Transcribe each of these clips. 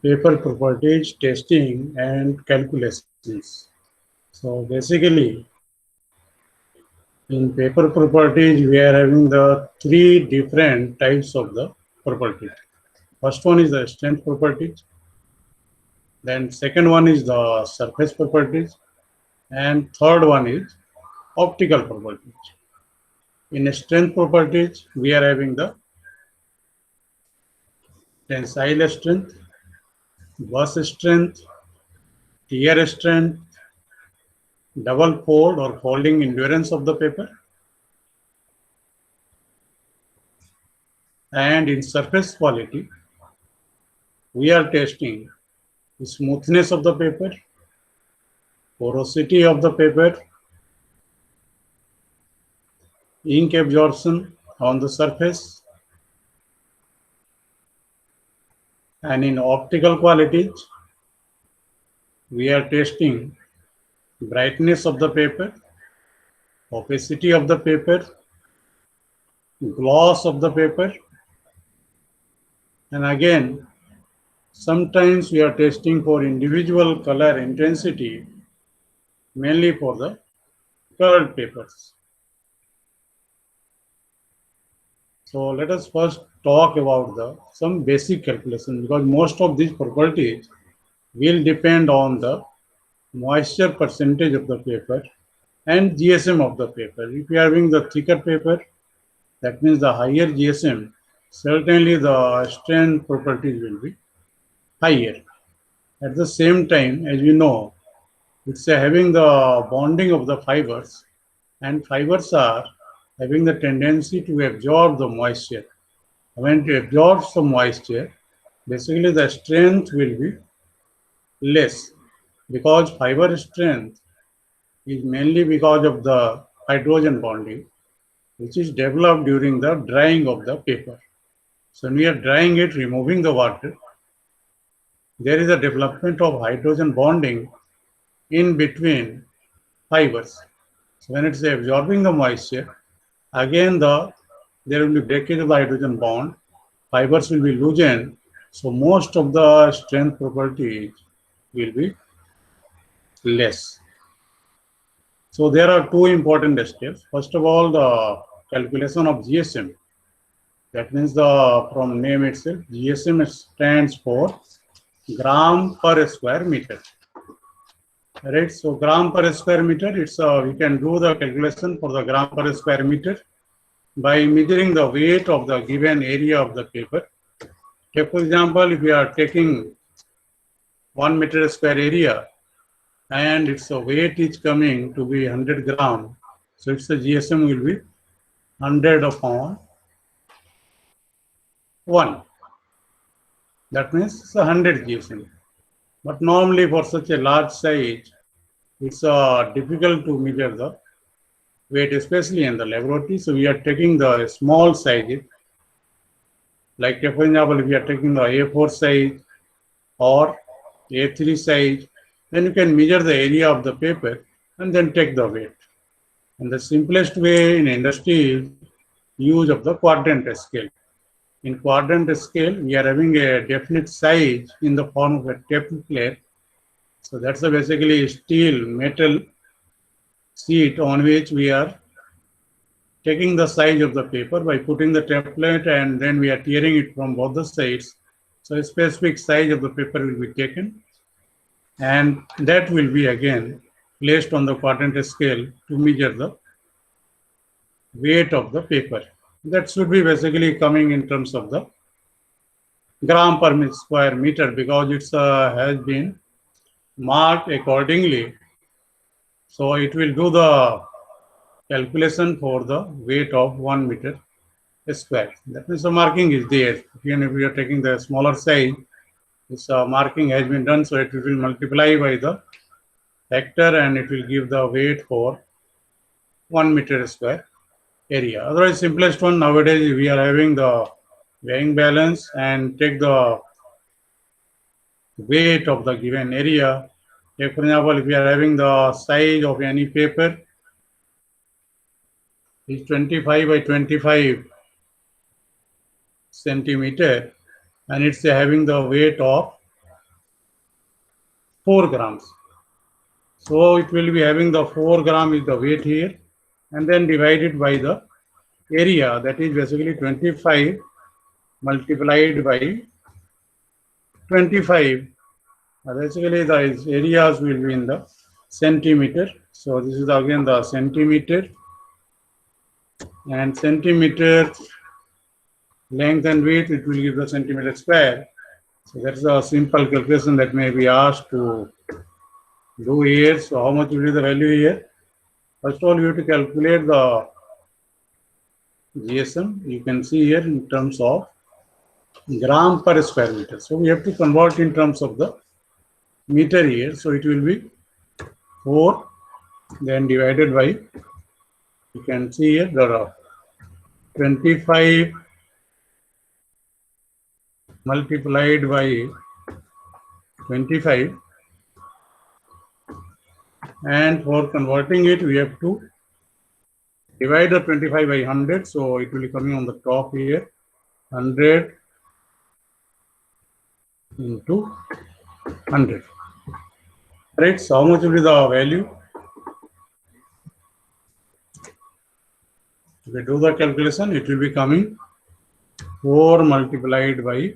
paper properties, testing, and calculations. So basically, in paper properties, we are having the three different types of the properties. First one is the strength properties. Then second one is the surface properties. And third one is optical properties. In strength properties, we are having the tensile strength, bus strength, tear strength, double fold or folding endurance of the paper. And in surface quality, we are testing the smoothness of the paper, porosity of the paper, ink absorption on the surface, and in optical qualities, we are testing brightness of the paper, opacity of the paper, gloss of the paper, and again, sometimes we are testing for individual color intensity, mainly for the colored papers. So let us first talk about some basic calculation, because most of these properties will depend on the moisture percentage of the paper and GSM of the paper. If you are having the thicker paper, that means the higher GSM, certainly the strength properties will be higher. At the same time, as you know, it's having the bonding of the fibers, and fibers are having the tendency to absorb the moisture. When it absorbs the moisture, basically the strength will be less, because fiber strength is mainly because of the hydrogen bonding, which is developed during the drying of the paper. So when we are drying it, removing the water, there is a development of hydrogen bonding in between fibers. So when it's absorbing the moisture, again there will be breakage of the hydrogen bond, fibers will be loosened, so most of the strength properties will be less. So there are two important steps. First of all, the calculation of GSM. That means from name itself, GSM stands for gram per square meter. Right, so gram per square meter, we can do the calculation for the gram per square meter by measuring the weight of the given area of the paper. Take for example, if we are taking 1 meter square area and its weight is coming to be 100 gram, so its GSM will be 100 upon 1. That means it's 100 GSM. But normally for such a large size, it's difficult to measure the weight, especially in the laboratory. So we are taking the small size, like for example, if we are taking the A4 size or A3 size, then you can measure the area of the paper and then take the weight. And the simplest way in industry is use of the quadrant scale. In quadrant scale, we are having a definite size in the form of a template. So that's basically steel metal sheet on which we are taking the size of the paper by putting the template, and then we are tearing it from both the sides. So a specific size of the paper will be taken, and that will be again placed on the quadrant scale to measure the weight of the paper. That should be basically coming in terms of the gram per square meter, because it has been marked accordingly. So it will do the calculation for the weight of 1 meter square. That means the marking is there. Even if we are taking the smaller size, this marking has been done, so it will multiply by the factor and it will give the weight for 1 meter square area. Otherwise, simplest one nowadays, we are having the weighing balance and take the weight of the given area. Take for example, if we are having the size of any paper is 25 by 25 centimeter, and it's having the weight of 4 grams. So it will be having the 4 gram is the weight here, and then divided by the area, that is basically 25 multiplied by 25. Basically the areas will be in the centimeter. So this is again the centimeter, and centimeter length and width, it will give the centimeter square. So that's a simple calculation that may be asked to do here. So how much will be the value here? First of all, you have to calculate the GSM. You can see here in terms of gram per square meter. So we have to convert in terms of the meter here. So it will be 4, then divided by, you can see here there are 25 multiplied by 25, and for converting it we have to divide the 25 by 100. So it will be coming on the top here, 100 into 100. Right, so how much will be the value? If we do the calculation, it will be coming 4 multiplied by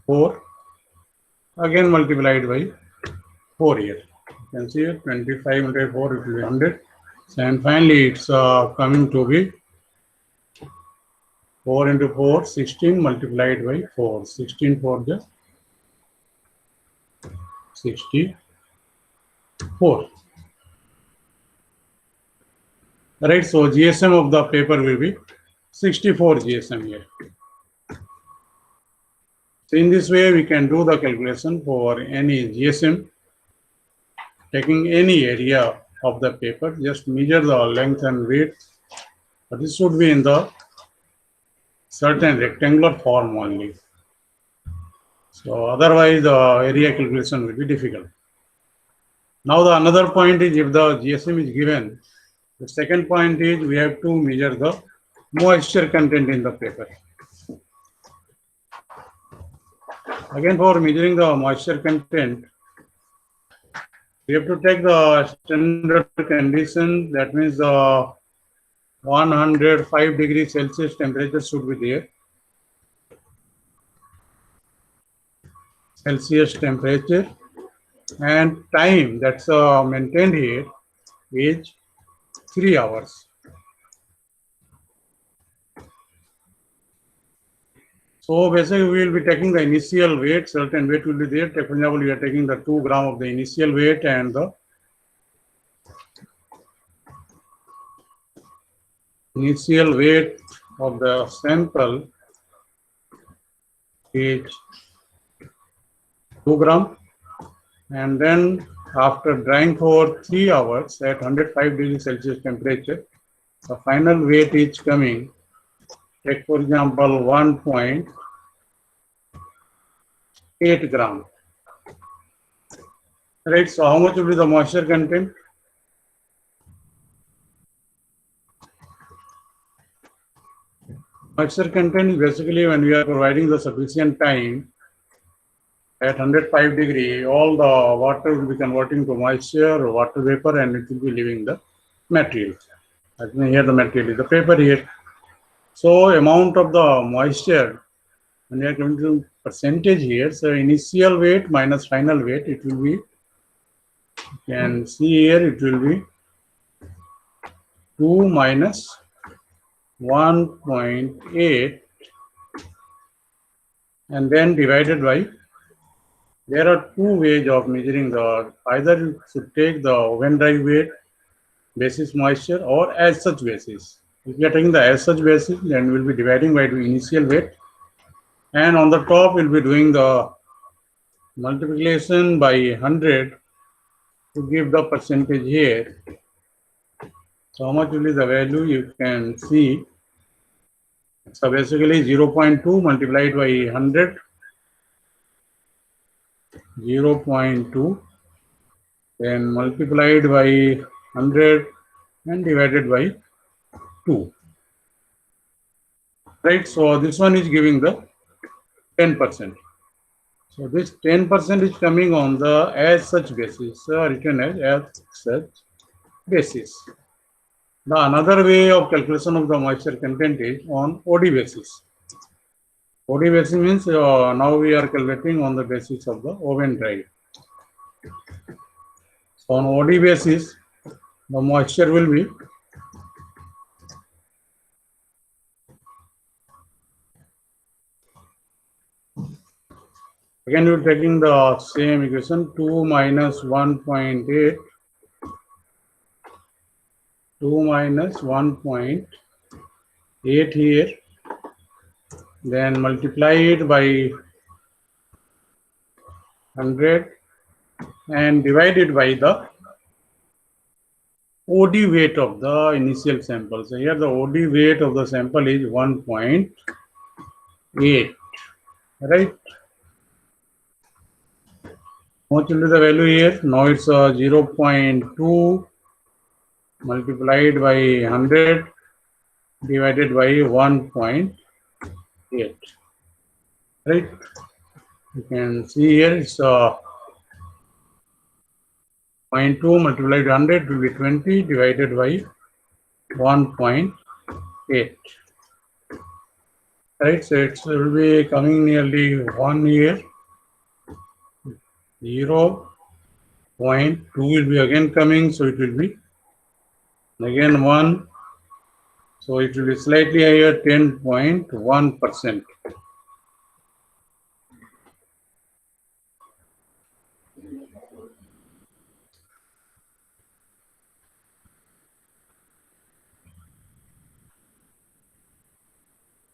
4, again multiplied by 4 here. You can see here 25 multiplied by 4, it will be 100. And finally it's coming to be 4 into 4, 16 multiplied by 4. 16 for the 64. Right, so GSM of the paper will be 64 GSM here. So in this way, we can do the calculation for any GSM, taking any area of the paper, just measure the length and width, but this should be in the certain rectangular form only. So otherwise the area calculation will be difficult. Now the another point is, if the GSM is given, the second point is we have to measure the moisture content in the paper. Again, for measuring the moisture content, we have to take the standard condition. That means the 105 degrees Celsius temperature should be there. Celsius temperature, and time that's maintained here is 3 hours. So basically we will be taking the initial weight, certain weight will be there. For example, we are taking the 2 gram of the initial weight, and the initial weight of the sample is 2 gram, and then after drying for 3 hours at 105 degrees Celsius temperature, the final weight is coming, take for example 1.8 gram. Right, so how much will be the moisture content? Moisture content is basically when we are providing the sufficient time at 105 degree, all the water will be converting to moisture or water vapor, and it will be leaving the material. Let me here the material is the paper here. So amount of the moisture, when we are coming to percentage here, so initial weight minus final weight, it will be, you can see here, it will be 2 minus 1.8, and then divided by, there are 2 ways of measuring the, either you should take the oven dry weight basis moisture or as such basis. If you are taking the as such basis, then we will be dividing by the initial weight, and on the top we will be doing the multiplication by 100 to give the percentage here. So how much will be the value? You can see. So basically 0.2 multiplied by 100, 0.2, then multiplied by 100 and divided by 2. Right, so this one is giving the 10%. So this 10% is coming on the as such basis, written as such basis. The another way of calculation of the moisture content is on OD basis. OD basis means now we are calculating on the basis of the oven dry. So on OD basis, the moisture will be again you are taking the same equation 2 minus 1.8 2 minus 1.8 here, then multiply it by 100 and divide it by the OD weight of the initial sample. So here the OD weight of the sample is 1.8, right? What will be the value here? Now it's 0.2 multiplied by 100 divided by 1.8, right? You can see here it's 0.2 multiplied by 100 will be 20 divided by 1.8, right? So it will be coming nearly 1 here. 0.2 will be again coming, so it will be again 1, so it will be slightly higher, 10.1%.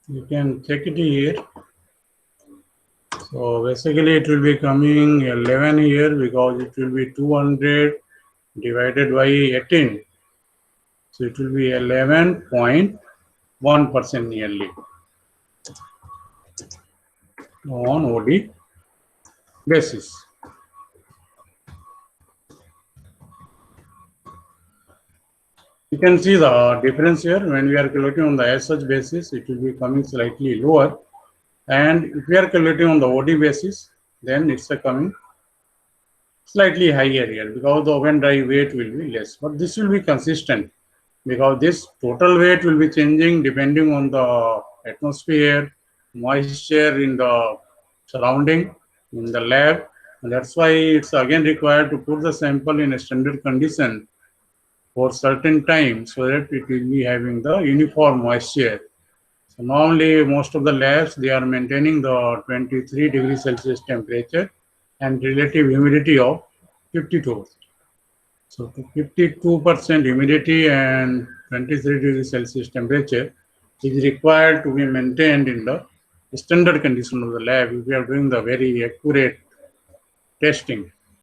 You can check it here. So basically it will be coming 11 here because it will be 200 divided by 18. So it will be 11.1% nearly on OD basis. You can see the difference here. When we are calculating on the as such basis, it will be coming slightly lower. And if we are calculating on the OD basis, then it's coming slightly higher here because the oven dry weight will be less. But this will be consistent because this total weight will be changing depending on the atmosphere, moisture in the surrounding, in the lab. And that's why it's again required to put the sample in a standard condition for certain time so that it will be having the uniform moisture. So normally most of the labs, they are maintaining the 23 degrees Celsius temperature and relative humidity of 52. So 52% humidity and 23 degrees Celsius temperature is required to be maintained in the standard condition of the lab if we are doing the very accurate testing.